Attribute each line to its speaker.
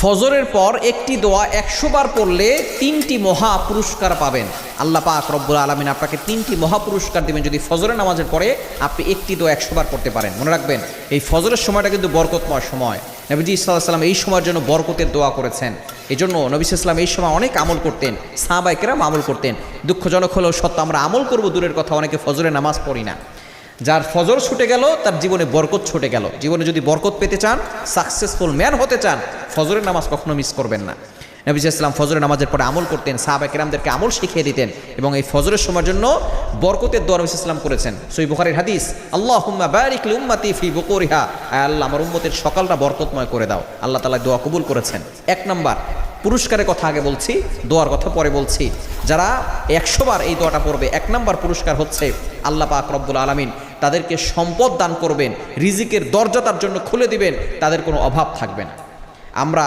Speaker 1: ফজরের পর একটি দোয়া 100 বার পড়লে 3টি মহা পুরস্কার পাবেন। আল্লাহ পাক রব্বুল আলামিন আপনাকে 3টি মহা পুরস্কার দিবেন যদি ফজরের নামাজের পরে আপনি একটি দোয়া 100 বার পড়তে পারেন। মনে রাখবেন এই ফজরের সময়টা কিন্তু বরকতময় সময়। নবীজি সাল্লাল্লাহু আলাইহি ওয়াসাল্লাম এই সময়ের জন্য বরকতের দোয়া করেছেন। এই জন্য নবী সাল্লাল্লাহু আলাইহি ওয়াসাল্লাম এই সময় অনেক আমল করতেন, সাহাবায়ে কেরাম আমল করতেন। দুঃখজনক হলেও সত্য, আমরা আমল করব দূরের কথা, অনেকে ফজরের নামাজ পড়ি না। যার ফজর ছুটে গেল তার জীবনে বরকত ছুটে গেল। জীবনে যদি বরকত পেতে চান, সাকসেসফুল ম্যান হতে চান, ফজরের নামাজ কখনো মিস করবেন না। নবী সাল্লাল্লাহু আলাইহি ওয়াসাল্লাম ফজরের নামাজের পরে আমল করতেন, সাহাবায়ে কেরামদেরকে আমল শিখিয়ে দিতেন এবং এই ফজরের সময়ের জন্য বরকতের দোয়া নবী সাল্লাল্লাহু আলাইহি ওয়াসাল্লাম করেছেন। সহিহ বুখারীর হাদিস, আল্লাহুম্মা বারিক লি উম্মতি ফি বুকুরিহা, আল্লাহ আমার উম্মতের সকালটা বরকতময় করে দাও। আল্লাহ তাআলা দোয়া কবুল করেছেন। 1 নাম্বার পুরস্কারের কথা আগে বলছি, দোয়ার কথা পরে বলছি। যারা 100 বার এই দোয়াটা পড়বে, 1 নাম্বার পুরস্কার হচ্ছে আল্লাহ পাক রব্বুল আলামিন তাদেরকে সম্পদ দান করবেন, রিজিকের দরজা তার জন্য খুলে দিবেন, তাদের কোনো অভাব থাকবে না। আমরা